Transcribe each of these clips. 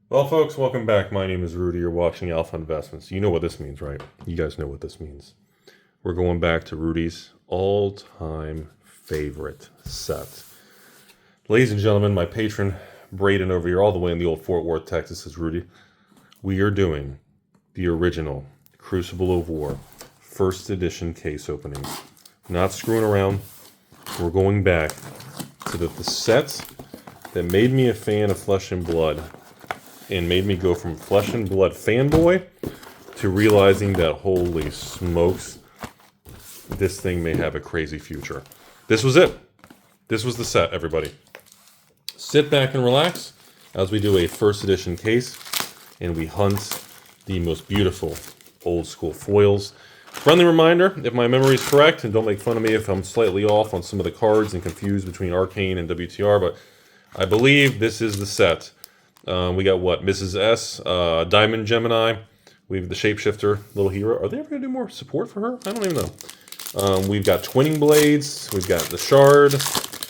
Well, folks, welcome back. My name is Rudy. You're watching Alpha Investments. You know what this means, right? You guys know what this means. We're going back to Rudy's all-time favorite set. Ladies and gentlemen, my patron Braden over here, all the way in the old Fort Worth, Texas, is Rudy. We are doing the original Crucible of War first edition case opening. Not screwing around. We're going back to the set that made me a fan of Flesh and Blood and made me go from Flesh and Blood fanboy to realizing that, holy smokes, this thing may have a crazy future. This was it. This was the set, everybody. Sit back and relax as we do a first edition case and we hunt the most beautiful old school foils. Friendly reminder, if my memory is correct, and don't make fun of me if I'm slightly off on some of the cards and confused between Arcane and WTR, but I believe this is the set. We got what? Mrs. S, Diamond Gemini. We have the Shapeshifter, Little Hero. Are they ever going to do more support for her? I don't even know. We've got Twinning Blades. We've got the Shard.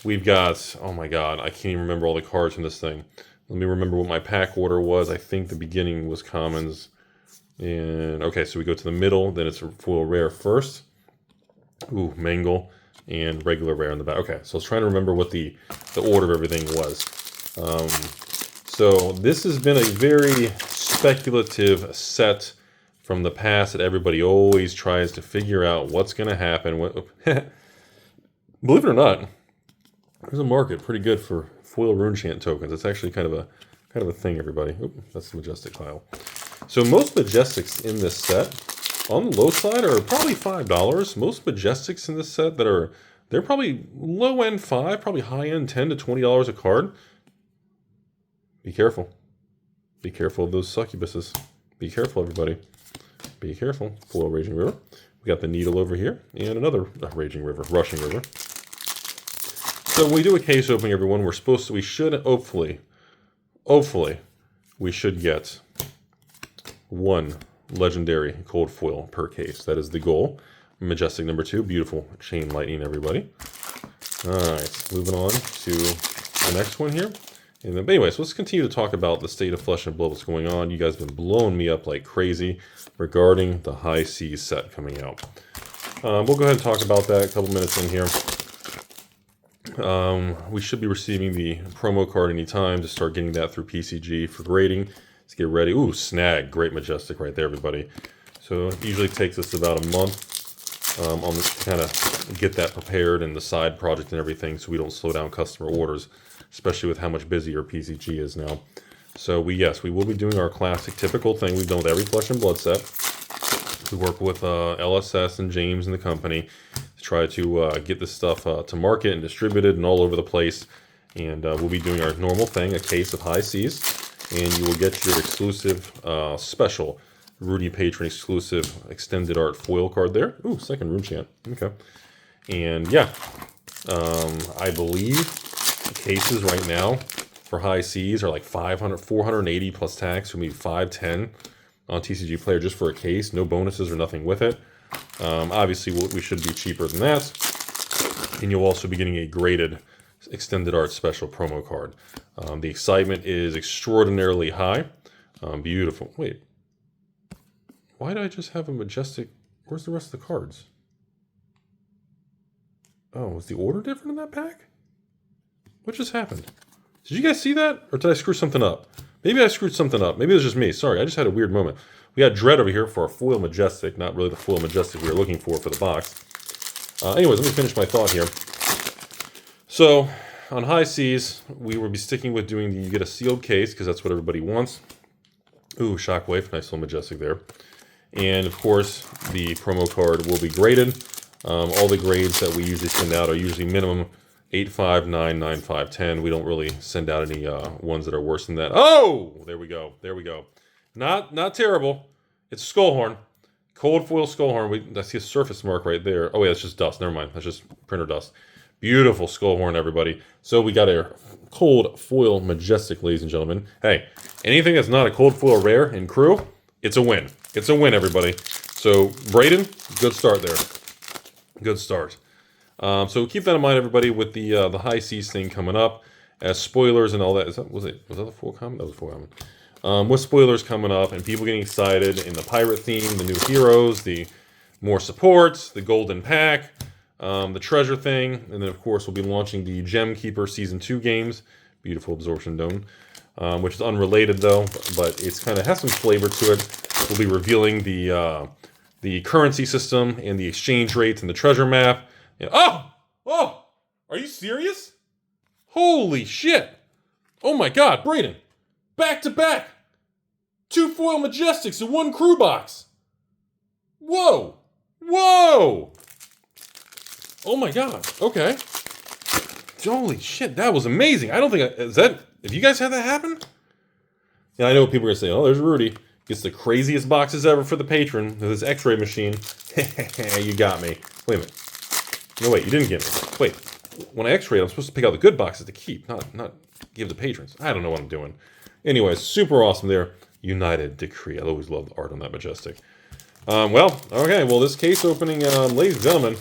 We've got, oh my god, I can't even remember all the cards from this thing. Let me remember what my pack order was. I think the beginning was commons. And, okay, so we go to the middle. Then it's a foil rare first. Ooh, Mangle. And regular rare in the back. Okay, so I was trying to remember what the order of everything was. So this has been a very speculative set from the past that everybody always tries to figure out what's going to happen. Believe it or not, there's a market pretty good for foil rune chant tokens. It's actually kind of a thing, everybody. Oop, that's the Majestic pile. So most Majestics in this set, on the low side, are probably $5. Most Majestics in this set they're probably low end $5, probably high end $10 to $20 a card. Be careful. Be careful of those succubuses. Be careful, everybody. Be careful. Foil Raging River. We got the Needle over here, and another Raging River, Rushing River. So when we do a case opening, everyone, we should hopefully, we should get one legendary cold foil per case. That is the goal. Majestic number 2, beautiful chain lightning, everybody. All right, moving on to the next one here. And then, anyways, let's continue to talk about the state of Flesh and Blood, what's going on. You guys have been blowing me up like crazy regarding the High Seas set coming out. We'll go ahead and talk about that a couple minutes in here. We should be receiving the promo card anytime to start getting that through PCG for grading. Let's get ready. Ooh, Snag. Great Majestic right there, everybody. So it usually takes us about a month to kind of get that prepared and the side project and everything so we don't slow down customer orders, especially with how much busier PCG is now. So we will be doing our classic typical thing we've done with every Flesh and Blood set. We work with LSS and James and the company to try to get this stuff to market and distributed and all over the place. And we'll be doing our normal thing, a case of High Seas, and you will get your exclusive special Rudy Patron exclusive extended art foil card there. Ooh, second rune chant. Okay. And yeah, I believe cases right now for High Seas are like 480 plus tax, so maybe 510 on TCG Player just for a case, no bonuses or nothing with it. Obviously, we should be cheaper than that, and you'll also be getting a graded extended art special promo card. The excitement is extraordinarily high. Beautiful. Wait, why did I just have a Majestic? Where's the rest of the cards? Oh, was the order different in that pack? What just happened? Did you guys see that? Or did I screw something up? Maybe I screwed something up. Maybe it was just me. Sorry, I just had a weird moment. We got Dread over here for our foil Majestic. Not really the foil Majestic we were looking for the box. Anyways, let me finish my thought here. So, on High Seas, we will be sticking with doing you get a sealed case, because that's what everybody wants. Ooh, Shockwave. Nice little Majestic there. And, of course, the promo card will be graded. All the grades that we usually send out are usually minimum 8, 5, 9, 9, 5, 10. We don't really send out any ones that are worse than that. Oh! There we go. There we go. Not terrible. It's a Skullhorn. Cold foil Skullhorn. I see a surface mark right there. Oh, wait, that's just dust. Never mind. That's just printer dust. Beautiful Skullhorn, everybody. So we got a cold foil Majestic, ladies and gentlemen. Hey, anything that's not a cold foil rare in crew, it's a win. It's a win, everybody. So, Braden, good start there. Good start. So keep that in mind, everybody, with the High Seas thing coming up. As spoilers and all that. Was that the full comment? That was a full comment. with spoilers coming up and people getting excited in the pirate theme, the new heroes, the more supports, the golden pack, the treasure thing, and then of course we'll be launching the Gem Keeper Season 2 games. Beautiful absorption dome, which is unrelated though, but it's kind of has some flavor to it. We'll be revealing the currency system and the exchange rates and the treasure map. And, oh, are you serious? Holy shit! Oh my God, Braden, back to back, 2 foil Majestics in 1 crew box. Whoa! Oh my God. Okay. Holy shit, that was amazing. I don't think if you guys had that happen? Yeah, I know people are gonna say, oh, there's Rudy. Gets the craziest boxes ever for the patron with his X-ray machine. You got me. Wait a minute. No, wait, you didn't get me. Wait, when I X-rayed, I'm supposed to pick out the good boxes to keep, not give the patrons. I don't know what I'm doing. Anyways, super awesome there. United Decree. I always love the art on that Majestic. Well, okay, well, this case opening, ladies and gentlemen,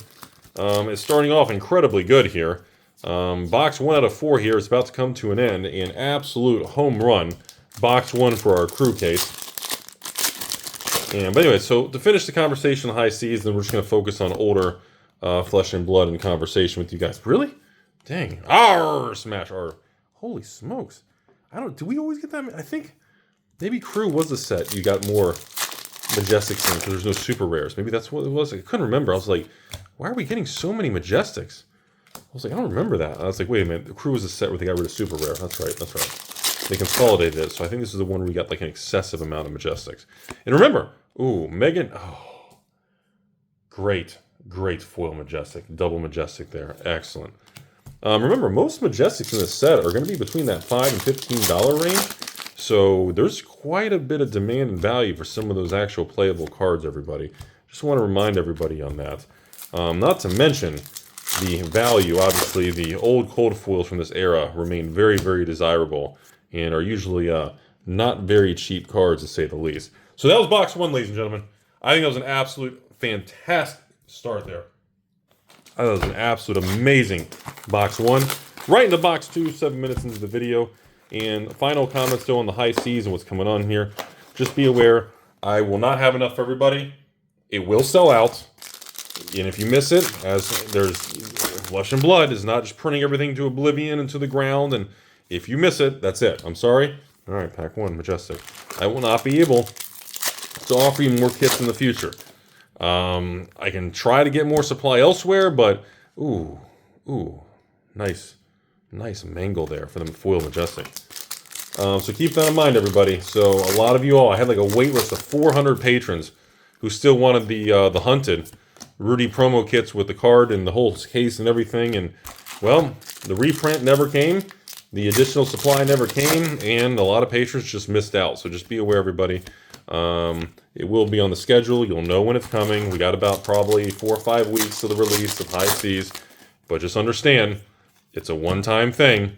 is starting off incredibly good here. Box 1 out of 4 here is about to come to an end. An absolute home run. Box 1 for our crew case. But anyway, so to finish the conversation on high seas, then we're just going to focus on older flesh and blood and conversation with you guys. Really? Dang. Arr! Smash R. Holy smokes. Do we always get that? I think maybe crew was the set you got more Majestics in because there's no super rares. Maybe that's what it was. I couldn't remember. I was like, why are we getting so many Majestics? I was like, I don't remember that. I was like, wait a minute. The crew was a set where they got rid of super rare. That's right. They consolidated it. So I think this is the one where we got like an excessive amount of Majestics. And remember, ooh, Megan. Oh, great foil Majestic. Double Majestic there. Excellent. Remember, most Majestics in this set are going to be between that $5 and $15 range. So there's quite a bit of demand and value for some of those actual playable cards, everybody. Just want to remind everybody on that. Not to mention the value. Obviously, the old cold foils from this era remain very, very desirable and are usually not very cheap cards, to say the least. So that was box 1, ladies and gentlemen. I think that was an absolute fantastic start there. I thought it was an absolute amazing box 1. Right into box 2, 7 minutes into the video. And final comments though on the high seas and what's coming on here. Just be aware, I will not have enough for everybody. It will sell out. And if you miss it, as there's Flesh and Blood is not just printing everything to oblivion and to the ground. And if you miss it, that's it. I'm sorry. All right, pack 1, Majestic. I will not be able to offer you more kits in the future. I can try to get more supply elsewhere, but ooh, nice mangle there for the foil Majestic. So keep that in mind, everybody. So a lot of you all, I had like a wait list of 400 patrons who still wanted the Hunted Rudy promo kits with the card and the whole case and everything. And well, the reprint never came, the additional supply never came, and a lot of patrons just missed out. So just be aware, everybody. It will be on the schedule. You'll know when it's coming. We got about probably 4 or 5 weeks to the release of High Seas, but just understand it's a one-time thing.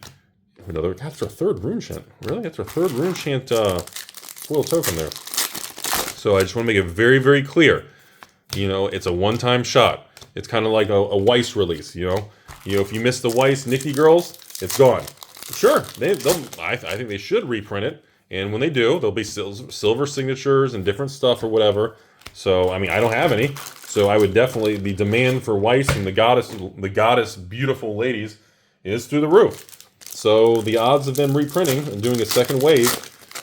That's our 3rd Rune Chant. Really? That's our 3rd Rune Chant foil token there. So I just want to make it very, very clear. You know, it's a one-time shot. It's kind of like a Weiss release. You know, if you miss the Weiss Nikki girls, it's gone. Sure, I think they should reprint it. And when they do, there'll be silver signatures and different stuff or whatever. So, I mean, I don't have any. So I would definitely, the demand for Weiss and the goddess beautiful ladies is through the roof. So the odds of them reprinting and doing a second wave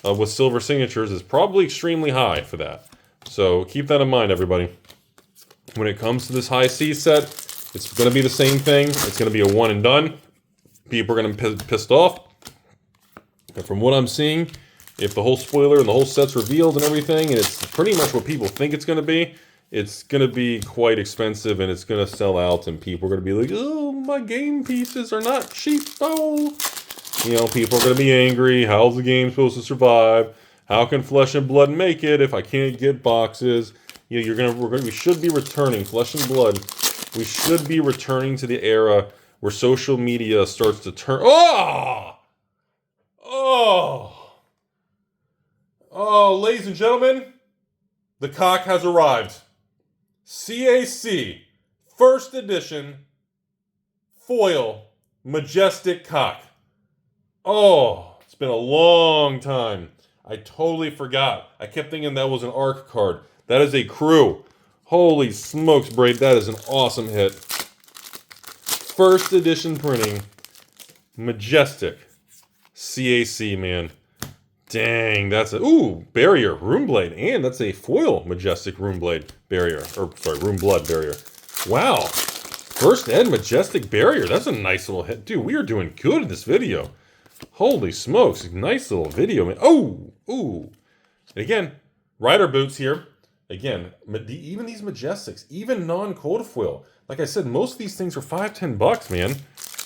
with silver signatures is probably extremely high for that. So keep that in mind, everybody. When it comes to this High Seas set, it's going to be the same thing. It's going to be a one and done. People are going to be pissed off. And from what I'm seeing, if the whole spoiler and the whole set's revealed and everything, and it's pretty much what people think it's going to be, it's going to be quite expensive and it's going to sell out, and people are going to be like, oh, my game pieces are not cheap. Oh, you know, people are going to be angry. How's the game supposed to survive? How can Flesh and Blood make it if I can't get boxes? You know, we should be returning Flesh and Blood. We should be returning to the era where social media starts to turn. Oh, ladies and gentlemen, the cock has arrived. CAC, 1st edition, foil, Majestic cock. Oh, it's been a long time. I totally forgot. I kept thinking that was an ARC card. That is a crew. Holy smokes, Braid. That is an awesome hit. First edition printing. Majestic. CAC, man. Dang, that's a... Ooh, barrier. Rune Blade. And that's a foil Majestic Rune Blade barrier. Or, sorry, Rune Blood barrier. Wow. First ed Majestic barrier. That's a nice little hit. Dude, we are doing good in this video. Holy smokes. Nice little video, man. Oh, ooh. And again, Rider Boots here. Again, even these Majestics, even non-cold foil. Like I said, most of these things are $5-10, man.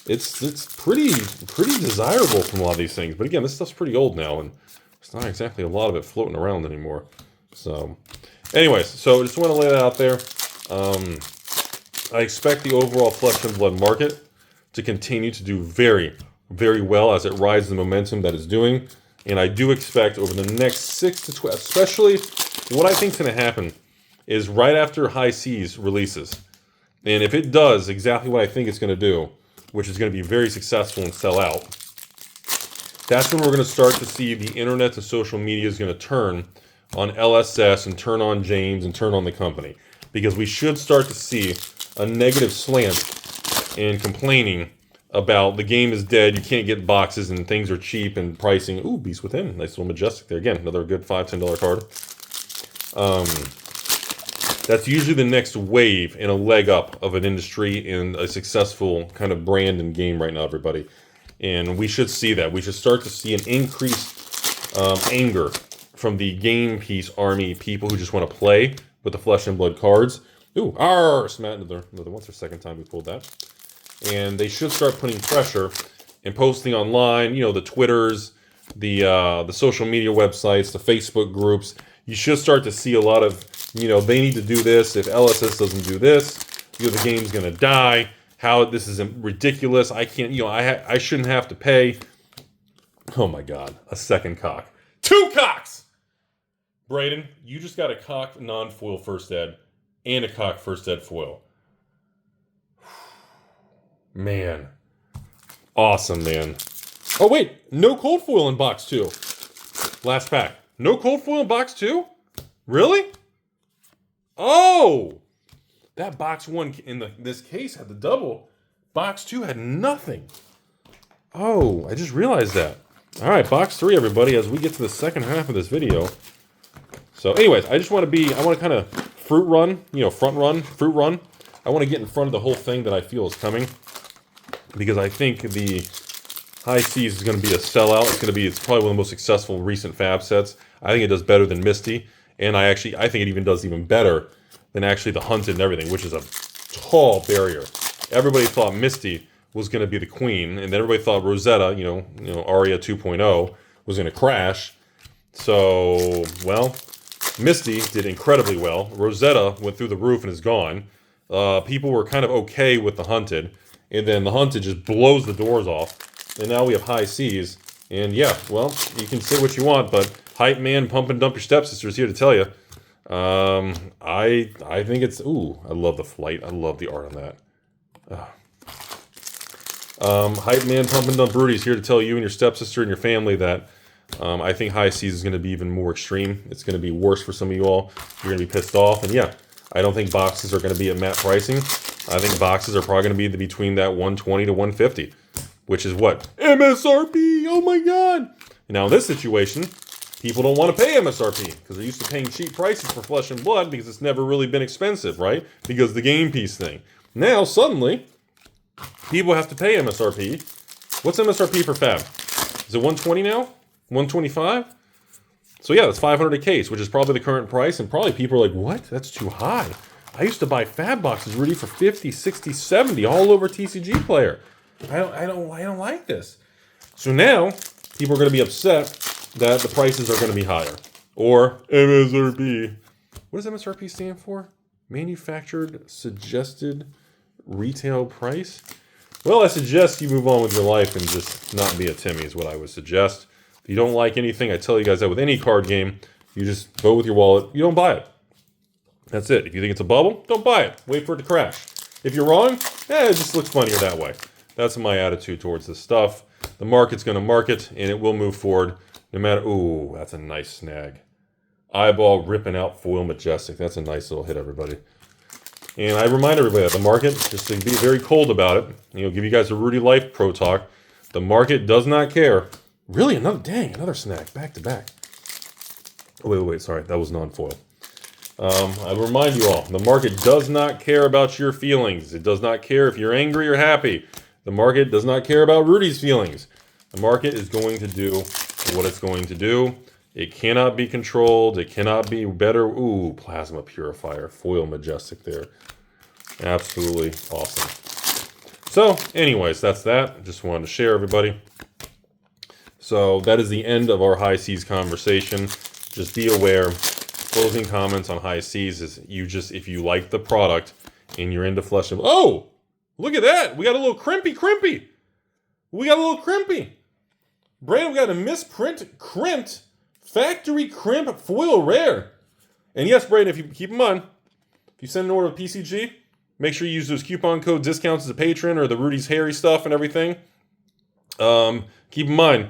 It's pretty desirable from a lot of these things. But again, this stuff's pretty old now, and there's not exactly a lot of it floating around anymore. So, anyways, so just want to lay that out there. I expect the overall Flesh and Blood market to continue to do very, very well as it rides the momentum that it's doing. And I do expect over the next 6 to 12, especially what I think is going to happen is right after High Seas releases. And if it does exactly what I think it's going to do, which is going to be very successful and sell out, that's when we're going to start to see the internet and social media is going to turn on LSS and turn on James and turn on the company. Because we should start to see a negative slant in complaining about the game is dead, you can't get boxes, and things are cheap and pricing. Ooh, Beast Within. Nice little Majestic there. Again, another good $5-10 card. That's usually the next wave and a leg up of an industry and a successful kind of brand and game right now, everybody. And we should see that. We should start to see an increased anger from the game piece army people who just want to play with the Flesh and Blood cards. Ooh, Smat, another one. It's the second time we pulled that. And they should start putting pressure and posting online, you know, the Twitters, the social media websites, the Facebook groups. You should start to see a lot of, you know, they need to do this. If LSS doesn't do this, you know, the game's going to die. How this is ridiculous. I can't, you know, I shouldn't have to pay. Oh my God, a second cock. 2 cocks! Braden, you just got a cock non-foil first ed and a cock first ed foil. Man. Awesome, man. Oh, wait. No cold foil in box 2. Last pack. No cold foil in box 2? Really? Oh! That box 1 in this case had the double. Box 2 had nothing. Oh, I just realized that. All right, box 3, everybody, as we get to the second half of this video. So, anyways, I want to kind of fruit run, you know, fruit run. I want to get in front of the whole thing that I feel is coming. Because I think the High Seas is going to be a sellout. It's probably one of the most successful recent fab sets. I think it does better than Misty. And I think it even does even better than actually the Hunted and everything, which is a tall barrier. Everybody thought Misty was going to be the queen, and then everybody thought Rosetta, you know, Aria 2.0 was going to crash. So, well, Misty did incredibly well. Rosetta went through the roof and is gone. People were kind of okay with the Hunted. And then the Hunted just blows the doors off. And now we have High Seas. And yeah, well, you can say what you want, but Hype Man, Pump and Dump Your Stepsister is here to tell you. I think it's... Ooh, I love the flight. I love the art on that. Hype Man, Pump and Dump Rudy is here to tell you and your stepsister and your family that I think High Seas is going to be even more extreme. It's going to be worse for some of you all. You're going to be pissed off. And yeah, I don't think boxes are going to be at MAP pricing. I think boxes are probably going to be between that 120 to 150, which is what? MSRP! Oh my God! Now in this situation, people don't want to pay MSRP because they're used to paying cheap prices for Flesh and Blood because it's never really been expensive, right? Because the game piece thing. Now, suddenly, people have to pay MSRP. What's MSRP for Fab? Is it 120 now? 125? So yeah, that's 500 a case, which is probably the current price, and probably people are like, what? That's too high. I used to buy Fab boxes, Rudy, for 50, 60, 70, all over TCG Player. I don't like this. So now, people are going to be upset that the prices are going to be higher. Or MSRP. What does MSRP stand for? Manufactured Suggested Retail Price? Well, I suggest you move on with your life and just not be a Timmy is what I would suggest. If you don't like anything, I tell you guys that with any card game, you just vote with your wallet. You don't buy it. That's it. If you think it's a bubble, don't buy it. Wait for it to crash. If you're wrong, it just looks funnier that way. That's my attitude towards this stuff. The market's going to market, and it will move forward. No matter, ooh, that's a nice snag. Eyeball ripping out foil majestic. That's a nice little hit, everybody. And I remind everybody that the market, just to be very cold about it, give you guys a Rudy Life Pro Talk. The market does not care. Really, another snag, back to back. Oh, wait, sorry, that was non-foil. I remind you all, the market does not care about your feelings. It does not care if you're angry or happy. The market does not care about Rudy's feelings. The market is going to do what it's going to do. It cannot be controlled. It cannot be better. Ooh, plasma purifier, foil majestic there. Absolutely awesome. So, anyways, that's that. Just wanted to share, everybody. So that is the end of our high seas conversation. Just be aware. Closing comments on high seas is if you like the product and you're into flesh and blood. Oh, look at that. We got a little crimpy. We got a little crimpy. Brandon, we got a misprint crimped factory crimp foil rare. And yes, Brandon, if you keep in mind, if you send an order with PCG, make sure you use those coupon code discounts as a patron or the Rudy's Hairy stuff and everything. Keep in mind,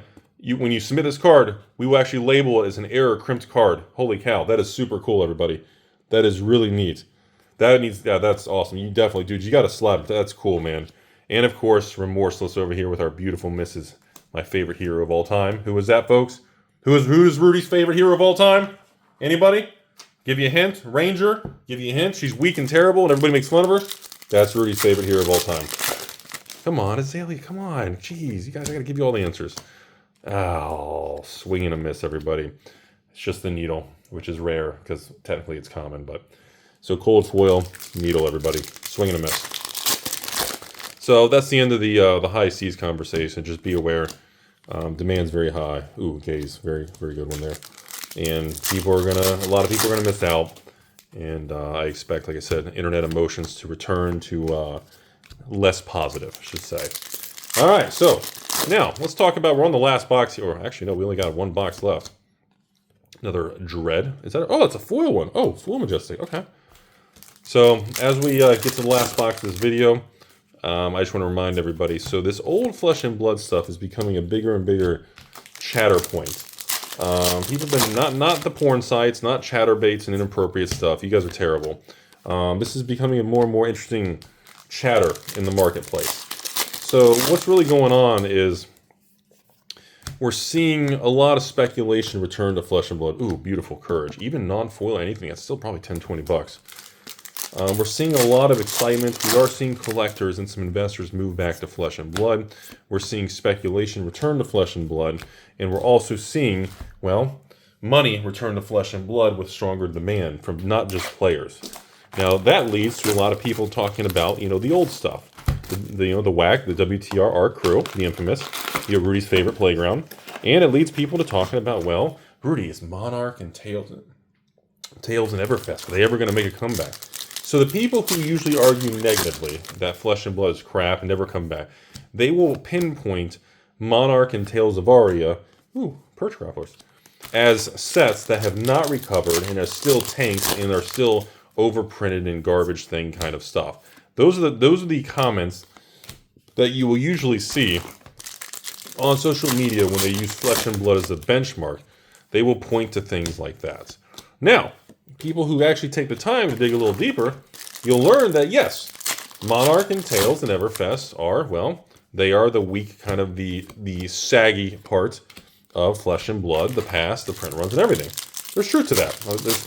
when you submit this card, we will actually label it as an error crimped card. Holy cow, that is super cool, everybody. That is really neat. That's awesome. You definitely, dude, you got to slap. That's cool, man. And of course, Remorseless over here with our beautiful Mrs., my favorite hero of all time. Who is that, folks? Who is Rudy's favorite hero of all time? Anybody? Give you a hint. Ranger. Give you a hint. She's weak and terrible, and everybody makes fun of her. That's Rudy's favorite hero of all time. Come on, Azalea. Come on. Jeez, you guys, I got to give you all the answers. Oh, swing and a miss, everybody. It's just the needle, which is rare because technically it's common. But so cold foil, needle, everybody. Swing and a miss. So that's the end of the high seas conversation. Just be aware. Demand's very high. Ooh, gaze, very, very good one there. And a lot of people are gonna miss out. And I expect, like I said, internet emotions to return to less positive, I should say. All right, so now let's talk about, we're on the last box here. Or actually, no, we only got one box left. Another Dread. Is that? Oh, it's a foil one. Oh, foil majestic. Okay. So as we get to the last box of this video, I just want to remind everybody. So this old flesh and blood stuff is becoming a bigger and bigger chatter point. People have been not the porn sites, not chatterbaits and inappropriate stuff. You guys are terrible. This is becoming a more and more interesting chatter in the marketplace. So what's really going on is we're seeing a lot of speculation return to flesh and blood. Ooh, beautiful courage. Even non-foil anything, that's still probably 10, 20 bucks. We're seeing a lot of excitement. We are seeing collectors and some investors move back to flesh and blood. We're seeing speculation return to flesh and blood. And we're also seeing, well, money return to flesh and blood with stronger demand from not just players. Now, that leads to a lot of people talking about, the old stuff. The WAC, the WTR art crew, the infamous, Rudy's favorite playground. And it leads people to talking about, well, Rudy, is Monarch and Tails and Everfest, are they ever going to make a comeback? So the people who usually argue negatively that flesh and blood is crap and never come back, they will pinpoint Monarch and Tales of Aria, perch grapplers, as sets that have not recovered and are still tanked and are still overprinted and garbage thing kind of stuff. Those are the comments that you will usually see on social media when they use flesh and blood as a benchmark. They will point to things like that. Now, people who actually take the time to dig a little deeper, you'll learn that yes, Monarch and Tales and Everfest are, well, they are the weak, kind of the saggy part of flesh and blood, the past, the print runs, and everything. There's truth to that.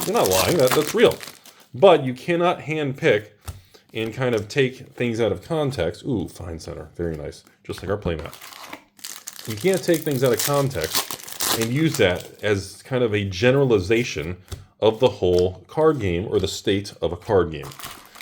They're not lying. That's real. But you cannot handpick and kind of take things out of context. Ooh, fine center. Very nice. Just like our playmat. You can't take things out of context and use that as kind of a generalization of the whole card game or the state of a card game.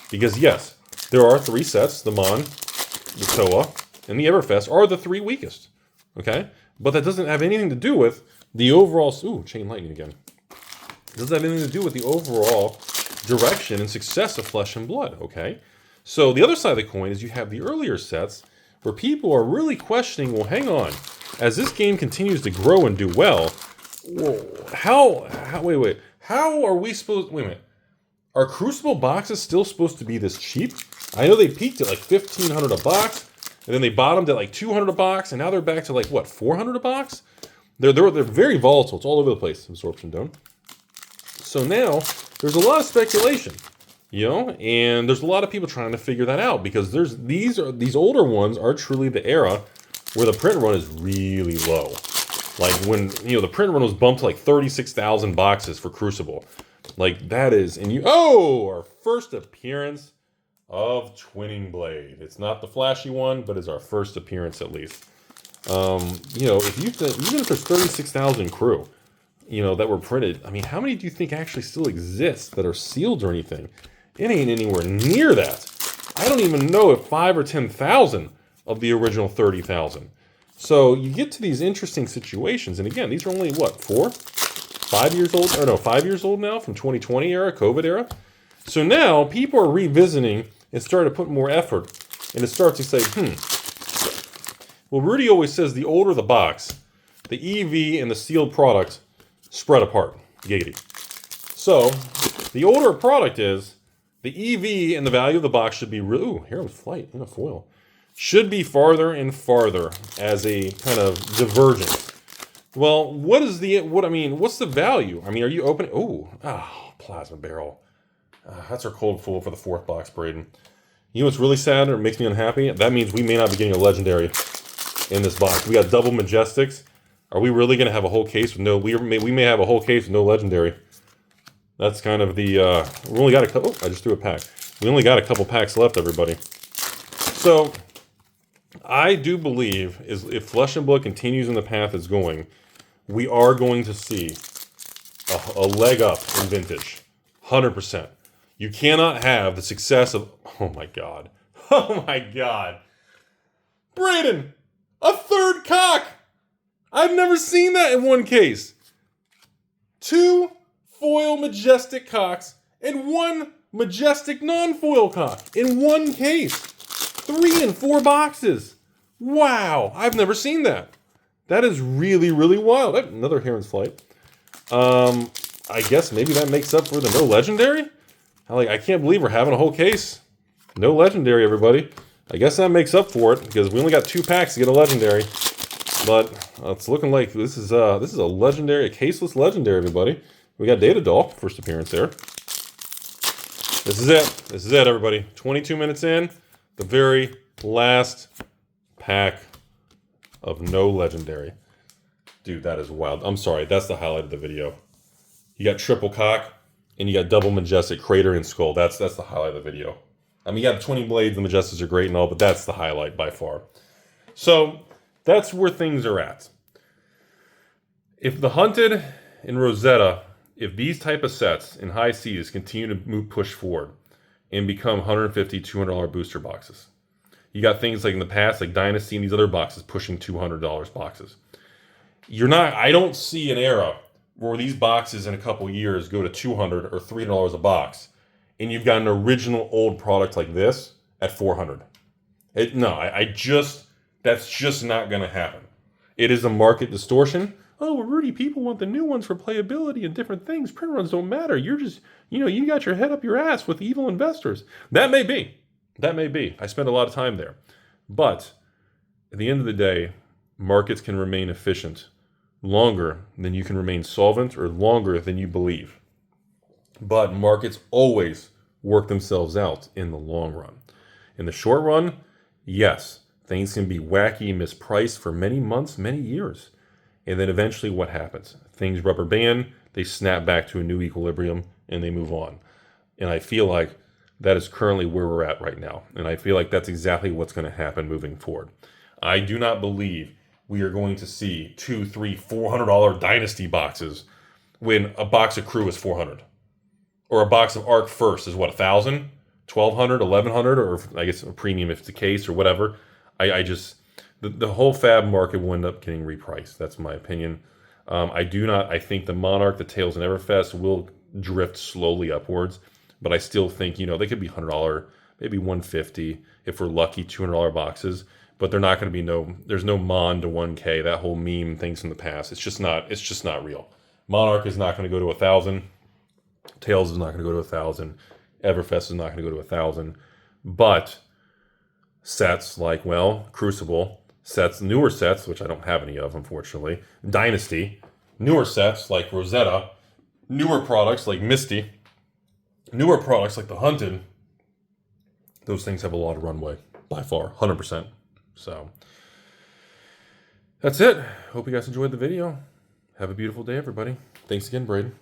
Because yes, there are three sets, the Mon, the Toa, and the Everfest are the three weakest. Okay? But that doesn't have anything to do with the overall... Ooh, chain lightning again. It doesn't have anything to do with the overall direction and success of flesh and blood, okay? So the other side of the coin is you have the earlier sets where people are really questioning, well, hang on, as this game continues to grow and do well, how are we supposed, wait a minute, are Crucible boxes still supposed to be this cheap? I know they peaked at like $1,500 a box, and then they bottomed at like $200 a box, and now they're back to like, what, $400 a box? They're very volatile. It's all over the place, absorption dome. So now there's a lot of speculation, and there's a lot of people trying to figure that out, because these older ones are truly the era where the print run is really low. Like when, the print run was bumped to like 36,000 boxes for Crucible. Like that is, our first appearance of Twinning Blade. It's not the flashy one, but it's our first appearance at least. If even if there's 36,000 crew, that were printed, I mean, how many do you think actually still exist that are sealed or anything? It ain't anywhere near that. I don't even know if 5 or 10,000 of the original 30,000. So you get to these interesting situations, and again, these are only, 5 years old? Or no, 5 years old now from 2020 era, COVID era. So now people are revisiting and starting to put more effort, and it starts to say, well, Rudy always says the older the box, the EV and the sealed product spread apart. Giggity. So the older a product is, the EV and the value of the box should be, here comes flight in a foil, should be farther and farther as a kind of divergence. Well, what's the value? I mean, are you opening, plasma barrel. That's our cold foil for the 4th box, Braden. You know what's really sad or makes me unhappy? That means we may not be getting a legendary in this box. We got double Majestics. Are we really going to have a whole case with no, we may have a whole case with no legendary. That's kind of the, we only got a couple, I just threw a pack. We only got a couple packs left, everybody. So, I do believe if Flesh and Blood continues in the path it's going, we are going to see a leg up in Vintage. 100%. You cannot have the success of, oh my God. Oh my God. Braden, a 3rd cock. I've never seen that in one case. 2 foil Majestic cocks and 1 Majestic non-foil cock in one case. 3 and 4 boxes. Wow, I've never seen that. That is really, really wild. Another Heron's Flight. I guess maybe that makes up for the no legendary? I can't believe we're having a whole case. No legendary, everybody. I guess that makes up for it, because we only got 2 packs to get a legendary. But it's looking like this is a legendary, a caseless legendary, everybody. We got Data Doll, first appearance there. This is it. This is it, everybody. 22 minutes in, the very last pack of no legendary. Dude, that is wild. I'm sorry, that's the highlight of the video. You got triple cock, and you got double Majestic, Crater, and Skull. That's the highlight of the video. I mean, you got the 20 blades, the Majestics are great and all, but that's the highlight by far. So, that's where things are at. If the Hunted and Rosetta, if these type of sets in high C's continue to push forward and become $150, $200 booster boxes, you got things like in the past, like Dynasty and these other boxes pushing $200 boxes. I don't see an era where these boxes in a couple years go to $200 or $300 a box, and you've got an original old product like this at $400. That's just not going to happen. It is a market distortion. Oh, well, Rudy, people want the new ones for playability and different things. Print runs don't matter. You're just, you got your head up your ass with evil investors. That may be. That may be. I spent a lot of time there. But at the end of the day, markets can remain efficient longer than you can remain solvent or longer than you believe. But markets always work themselves out in the long run. In the short run, yes, things can be wacky and mispriced for many months, many years. And then eventually what happens? Things rubber band, they snap back to a new equilibrium, and they move on. And I feel like that is currently where we're at right now. And I feel like that's exactly what's going to happen moving forward. I do not believe we are going to see $200, $300, $400 Dynasty boxes when a box of Crew is $400. Or a box of Arc First is what, $1,000? $1,200, $1,100, or I guess a premium if it's a case or whatever. The whole fab market will end up getting repriced. That's my opinion. I think the Monarch, the Tails, and Everfest will drift slowly upwards, but I still think, they could be $100, maybe $150, if we're lucky, $200 boxes, but they're not going to be there's no Mon to 1K, that whole meme things in the past. It's just not real. Monarch is not going to go to 1,000. Tails is not going to go to 1,000. Everfest is not going to go to 1,000. But sets like, Crucible, sets, newer sets, which I don't have any of, unfortunately, Dynasty, newer sets like Rosetta, newer products like Misty, newer products like the Hunted, those things have a lot of runway, by far, 100%. So that's it. Hope you guys enjoyed the video. Have a beautiful day, everybody. Thanks again, Braden.